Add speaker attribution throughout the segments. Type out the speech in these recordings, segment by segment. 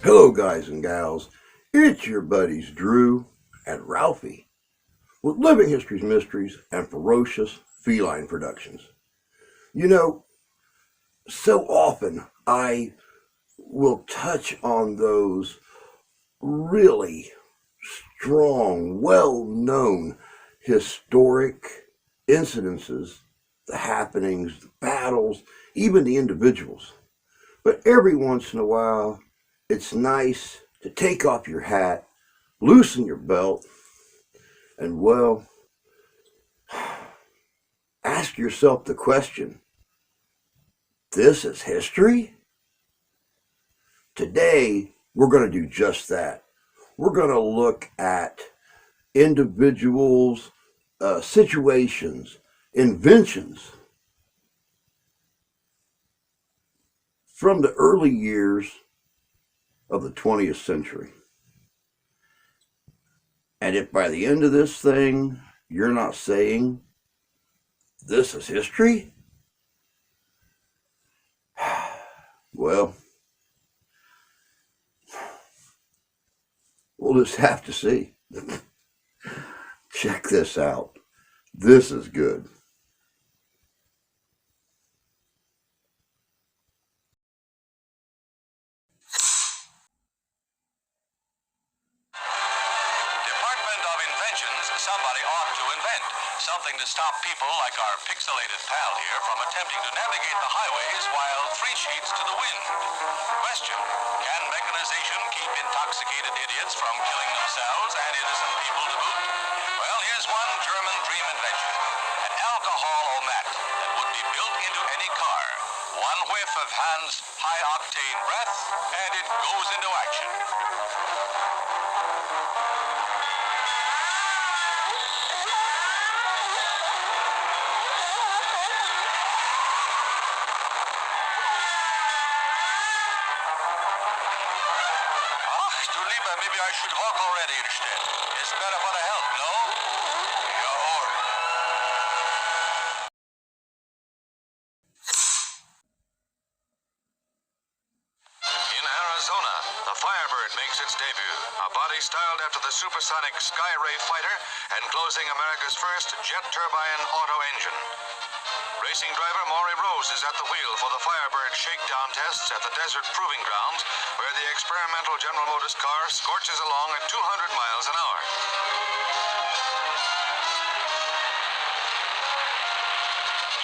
Speaker 1: Hello, guys and gals. It's your buddies Drew and Ralphie with Living History's Mysteries and Ferocious Feline Productions. You know, so often I will touch on those really strong, well known historic incidences, the happenings, the battles, even the individuals. But every once in a while, it's nice to take off your hat, loosen your belt, and well, ask yourself the question, this is history? Today, we're going to do just that. We're going to look at individuals, situations, inventions from the early years of the 20th century. And if by the end of this thing, you're not saying, this is history? Well, we'll just have to see. Check this out. This is good.
Speaker 2: Department of Inventions, somebody ought to invent something to stop people like our pixelated pal here from attempting to navigate the highways while 3 sheets to the wind. Question: can mechanization keep intoxicated idiots from killing themselves and innocent people to boot? Well, here's one German dream invention. An alcohol-o-mat that would be built into any car. One whiff of Hans' high-octane breath, and it goes into action. Ach, du Lieber, maybe I should walk already instead. It's better for the health, no? Jawohl. In Arizona, the Firebird makes its debut. A body styled after the supersonic Skyray fighter, enclosing America's first jet turbine auto engine. Racing driver Maury Rose is at the wheel for the Firebird shakedown tests at the Desert Proving Grounds, where the experimental General Motors car scorches along at 200 miles an hour.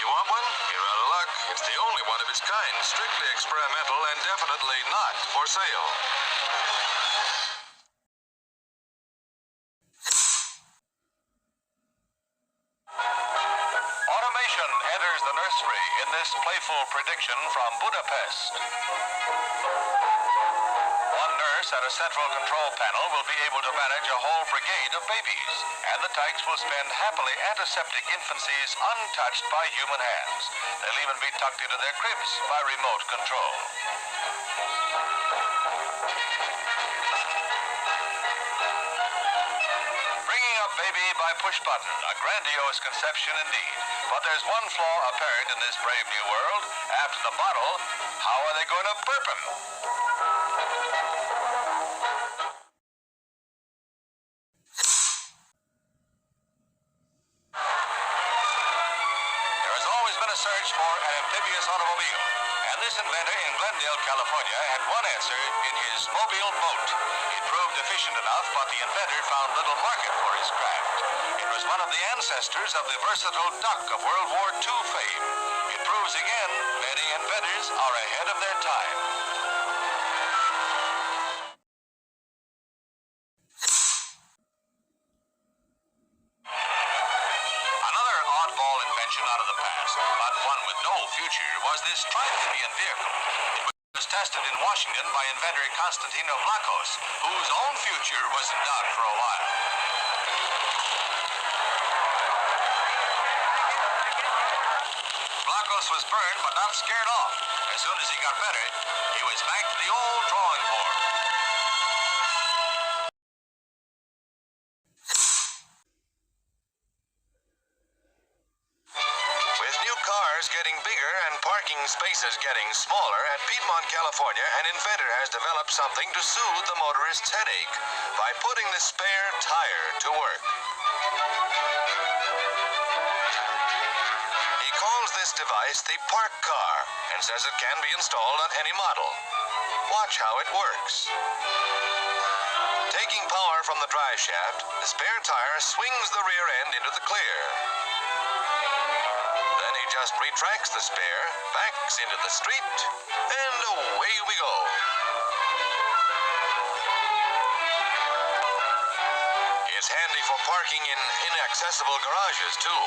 Speaker 2: You want one? You're out of luck. It's the only one of its kind, strictly experimental and definitely not for sale. Automation enters the nursery in this playful prediction from Budapest. One nurse at a central control panel will be able to manage a whole brigade of babies, and the tykes will spend happily antiseptic infancies untouched by human hands. They'll even be tucked into their cribs by remote control. Bringing up baby by push button, a grandiose conception indeed. But there's one flaw apparent in this brave new world. After the bottle, how are they going to burp him? There has always been a search for an amphibious automobile, and this inventor in Glendale, California, had one answer in his mobile boat. It proved efficient enough, but the inventor found little market for his craft. It was one of the ancestors of the versatile duck of World War II fame. It proves again, many inventors are ahead of their time. Another oddball invention out of the past, but one with no future, was this tri-amphibian vehicle. It was tested in Washington by inventor Konstantino Vlachos, whose own future was in doubt for a while. Vlachos was burned but not scared off. As soon as he got better, he was back to the old drawing board. With new cars getting bigger and parking space is getting smaller, at Piedmont, California, an inventor has developed something to soothe the motorist's headache by putting the spare tire to work. He calls this device the Park Car and says it can be installed on any model. Watch how it works. Taking power from the drive shaft, the spare tire swings the rear end into the clear. Then he just retracts the spare, backs into the street, and away we go. It's handy for parking in inaccessible garages, too.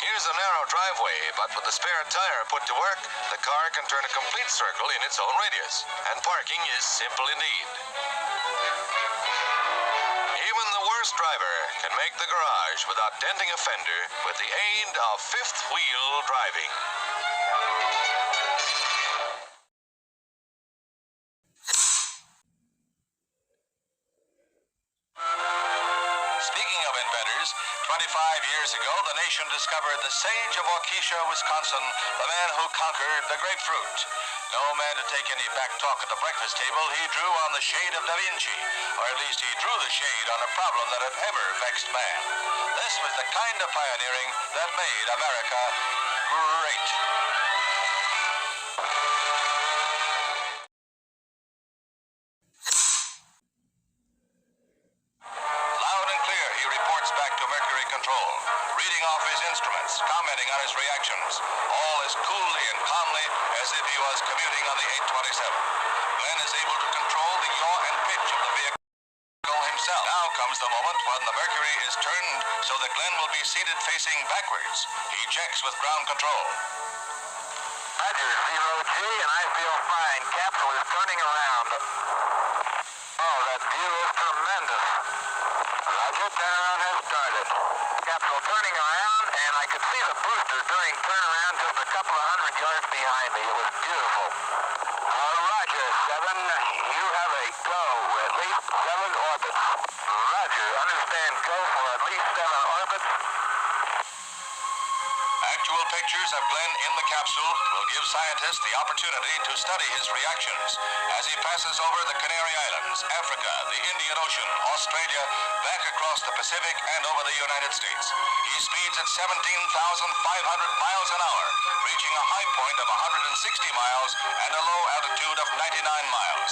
Speaker 2: Here's a narrow driveway, but with the spare tire put to work, the car can turn a complete circle in its own radius, and parking is simple indeed. Even the worst driver can make the garage without denting a fender with the aid of fifth-wheel driving. Speaking of inventors, 25 years ago, the nation discovered the sage of Waukesha, Wisconsin, the man who conquered the grapefruit. No man to take any back talk at the breakfast table, he drew on the shade of Da Vinci, or at least he drew the shade on a problem that had ever vexed man. This was the kind of pioneering that made America great. Loud and clear, he reports back to Mercury Control, reading off his instruments, commenting on his reactions, all as coolly and calmly as if he was commuting on the 827. Glenn is able to control the yaw and pitch of the vehicle himself. Now comes the moment when the Mercury is turned so that Glenn will be seated facing backwards. He checks with ground control.
Speaker 3: Roger, 0G, and I feel fine. Capsule is turning around. Oh, that view is tremendous. Roger, turnaround has started. Capsule turning around, and I could see the booster during turnaround just a couple of hundred yards behind me. It was beautiful. Roger, 7. You have a go. At least 7 orbits. Roger, understand go for at least 7 orbits.
Speaker 2: Actual pictures of Glenn in the capsule will give scientists the opportunity to study his reactions as he passes over the Canary Islands, Africa, the Indian Ocean, Australia, back across the Pacific and over the United States. He speeds at 17,500 miles an hour, reaching a high point of 160 miles and a low altitude of 99 miles.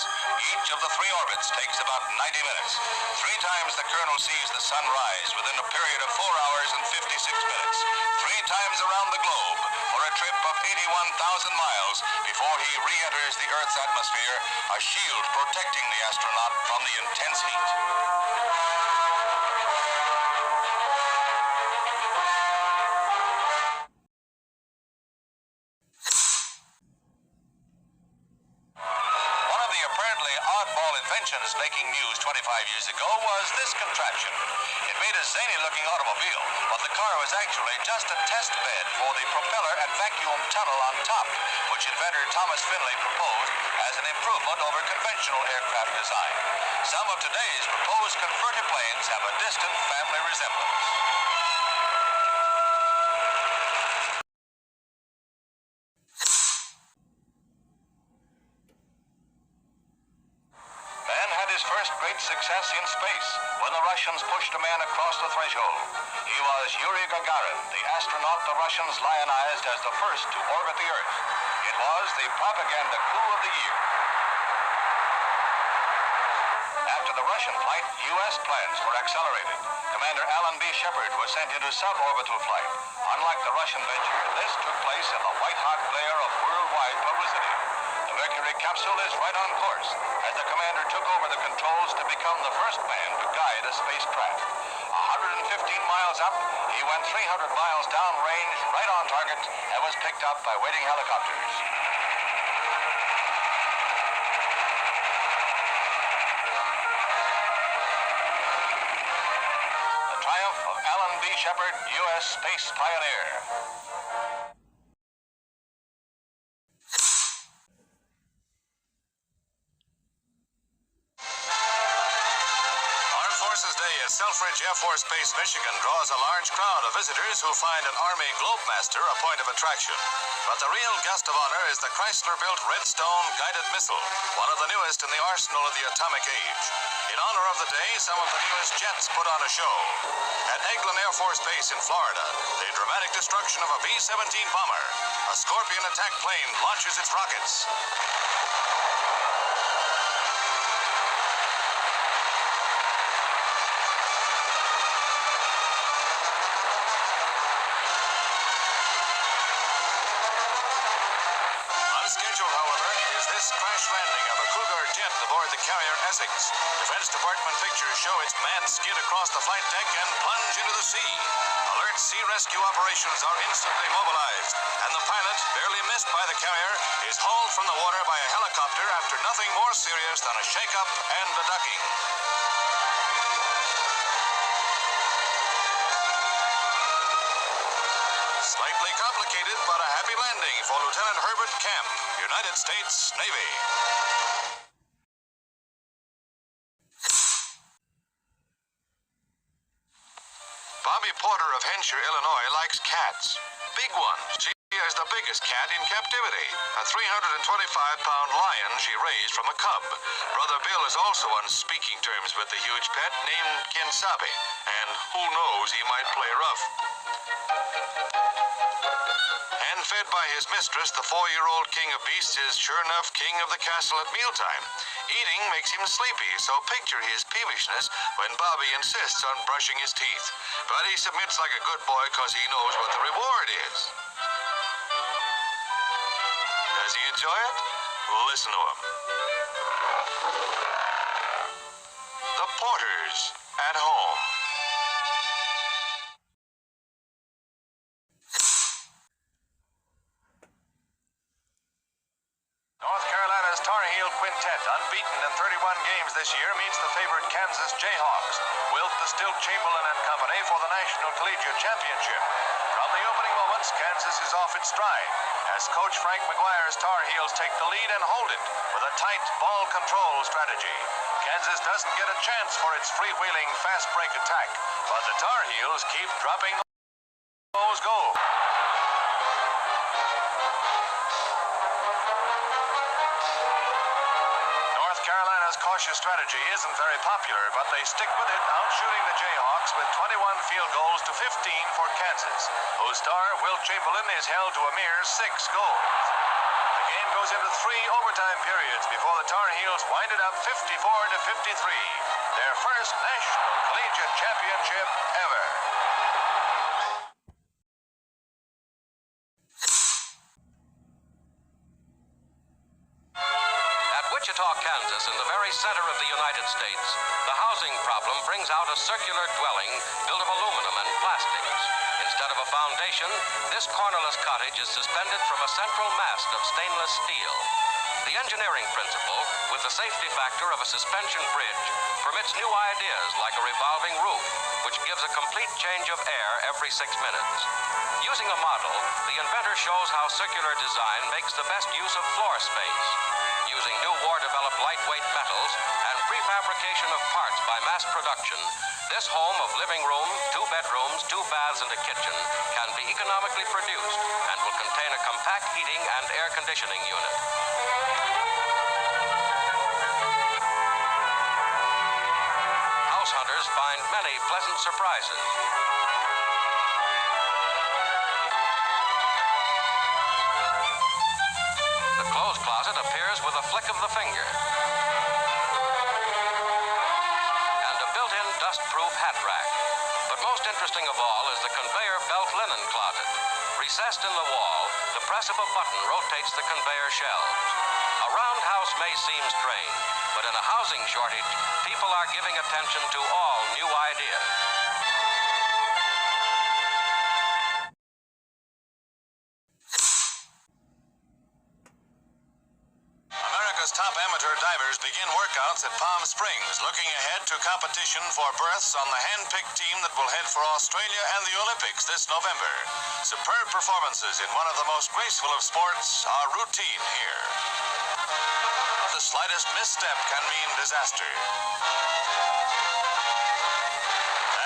Speaker 2: Each of the 3 orbits takes about 90 minutes. 3 times the Colonel sees the sun rise within a period of 4 hours and 56 minutes. 3 times around the globe for a trip of 81,000 miles before he re-enters the Earth's atmosphere, a shield protecting the astronaut from the intense heat. One of the apparently oddball inventions making news 25 years ago was this contraption. It made a zany-looking automobile, but the car was actually just a test bed for the propeller and vacuum tunnel on top, which inventor Thomas Finlay proposed as an improvement over conventional aircraft design. Some of today's proposed converted planes have a distant family resemblance. His first great success in space when the Russians pushed a man across the threshold. He was Yuri Gagarin, the astronaut the Russians lionized as the first to orbit the Earth. It was the propaganda coup of the year. After the Russian flight, U.S. plans were accelerated. Commander Alan B. Shepard was sent into suborbital flight. Unlike the Russian venture, this took place in the white-hot glare of worldwide publicity. The Mercury capsule is right on course as the commander took over the controls to become the first man to guide a spacecraft. 115 miles up, he went 300 miles downrange, right on target, and was picked up by waiting helicopters. The triumph of Alan B. Shepard, U.S. space pioneer. Forces Day at Selfridge Air Force Base, Michigan draws a large crowd of visitors who find an Army Globemaster a point of attraction. But the real guest of honor is the Chrysler-built Redstone guided missile, one of the newest in the arsenal of the atomic age. In honor of the day, some of the newest jets put on a show. At Eglin Air Force Base in Florida, the dramatic destruction of a B-17 bomber. A Scorpion attack plane launches its rockets. Unscheduled, however, is this crash landing of a Cougar jet aboard the carrier Essex. Defense Department pictures show its mad skid across the flight deck and plunge into the sea. Alert sea rescue operations are instantly mobilized, and the pilot, barely missed by the carrier, is hauled from the water by a helicopter after nothing more serious than a shake-up and a ducking. Slightly complicated, but a happy landing for Lieutenant Herbert Camp, United States Navy. Bobby Porter of Hensher, Illinois, likes cats. Big ones. She is the biggest cat in captivity, a 325-pound lion she raised from a cub. Brother Bill is also on speaking terms with the huge pet named Kinsabi, and who knows, he might play rough. Hand-fed by his mistress, the 4-year-old king of beasts is sure enough king of the castle at mealtime. Eating makes him sleepy, so picture his peevishness when Bobby insists on brushing his teeth. But he submits like a good boy because he knows what the reward is. Does he enjoy it? Listen to him. The Porters at home. North Carolina's Tar Heel quintet, unbeaten in 31 games this year, meets the favored Kansas Jayhawks. Wilt, the Stilt, Chamberlain and company for the National Collegiate Championship. From the opening moments, Kansas is off its stride as Coach Frank McGuire's Tar Heels take the lead and hold it with a tight ball control strategy. Kansas doesn't get a chance for its freewheeling fast break attack, but the Tar Heels keep dropping those goals. Carolina's cautious strategy isn't very popular, but they stick with it, outshooting the Jayhawks with 21 field goals to 15 for Kansas, whose star, Wilt Chamberlain, is held to a mere 6 goals. The game goes into 3 overtime periods before the Tar Heels wind it up 54 to 53, their first National Collegiate Championship ever. Wichita, Kansas, in the very center of the United States, the housing problem brings out a circular dwelling built of aluminum and plastics. Instead of a foundation, this cornerless cottage is suspended from a central mast of stainless steel. The engineering principle, with the safety factor of a suspension bridge, permits new ideas like a revolving roof, which gives a complete change of air every 6 minutes. Using a model, the inventor shows how circular design makes the best use of floor space. Using new war-developed lightweight metals and prefabrication of parts by mass production, this home of living room, 2 bedrooms, 2 baths, and a kitchen can be economically produced and will contain a compact heating and air conditioning unit. House hunters find many pleasant surprises. The clothes closet appears with a flick of the finger. And a built-in dust-proof hat rack. But most interesting of all is the conveyor belt linen closet. Recessed in the wall, the press of a button rotates the conveyor shelves. A roundhouse may seem strange, but in a housing shortage, people are giving attention to all new ideas. Top amateur divers begin workouts at Palm Springs, looking ahead to competition for berths on the hand-picked team that will head for Australia and the Olympics this November. Superb performances in one of the most graceful of sports are routine here. The slightest misstep can mean disaster.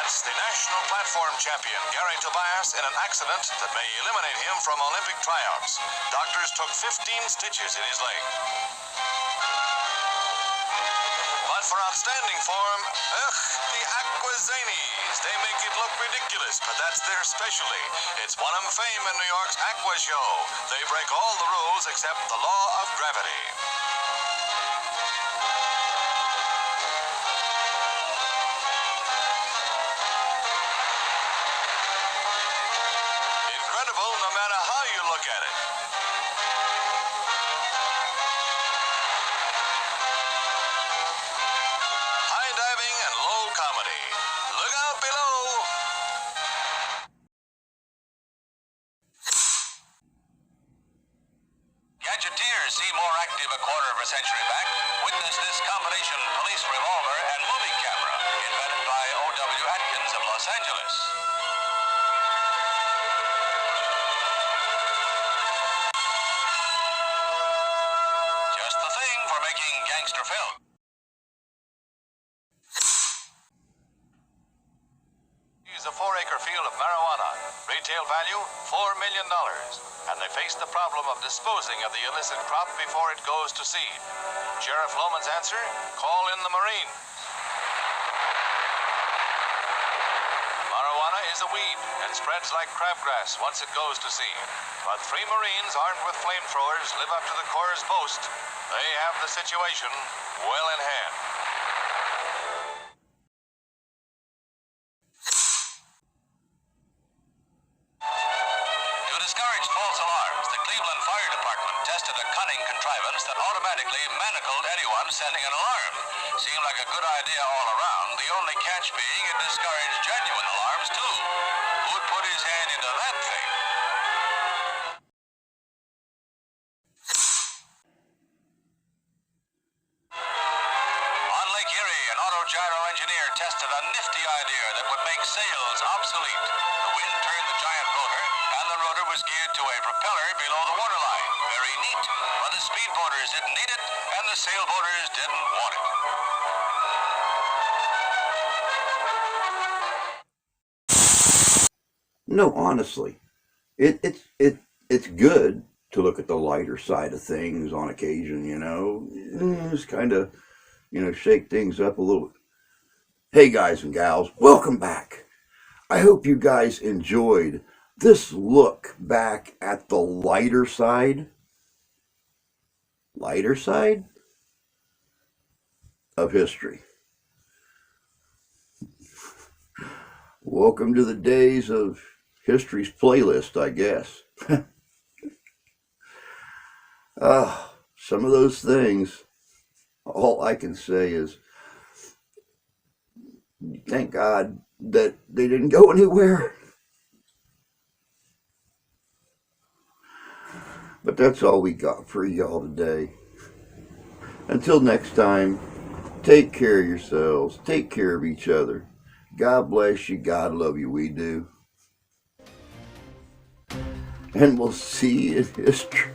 Speaker 2: Tobias, the national platform champion, Gary Tobias, in an accident that may eliminate him from Olympic tryouts. Doctors took 15 stitches in his leg. But for outstanding form, the Aquazanis. They make it look ridiculous, but that's their specialty. It's won them fame in New York's Aqua Show. They break all the rules except the law of gravity. Incredible no matter how you look at it. High diving and low comedy. Look out below. Gadgeteers seem more active a quarter of a century back. Witness this combination police revolver and movie camera invented by O.W. Atkins of Los Angeles. Just the thing for making gangster film. Use a 4-acre field of marijuana. Retail value, $4 million. And they face the problem of disposing of the illicit crop before it goes to seed. Sheriff Lohman's answer? Call in the Marines. Marijuana is a weed and spreads like crabgrass once it goes to seed. But 3 Marines armed with flamethrowers live up to the Corps' boast. They have the situation well in hand. To discourage false alarms, the Cleveland Fire Department tested a cunning contrivance that automatically manacled anyone sending an alarm. Seemed like a good idea all around, the only catch being it discouraged genuine alarms too. Who'd put his hand into that thing? On Lake Erie, an autogyro engineer tested a nifty idea that would make sails obsolete. The wind turned the giant rotor, and the rotor was geared to a propeller below the waterline. Very neat, but the speedboaters didn't need it, and the sailboaters didn't want it.
Speaker 1: No, honestly, it's good to look at the lighter side of things on occasion, just kind of, shake things up a little. Hey guys and gals, welcome back. I hope you guys enjoyed this look back at the lighter side of history. Welcome to the days of history's playlist, I guess. Some of those things, all I can say is, thank God that they didn't go anywhere. But that's all we got for y'all today. Until next time, take care of yourselves. Take care of each other. God bless you. God love you. We do. And we'll see you in history.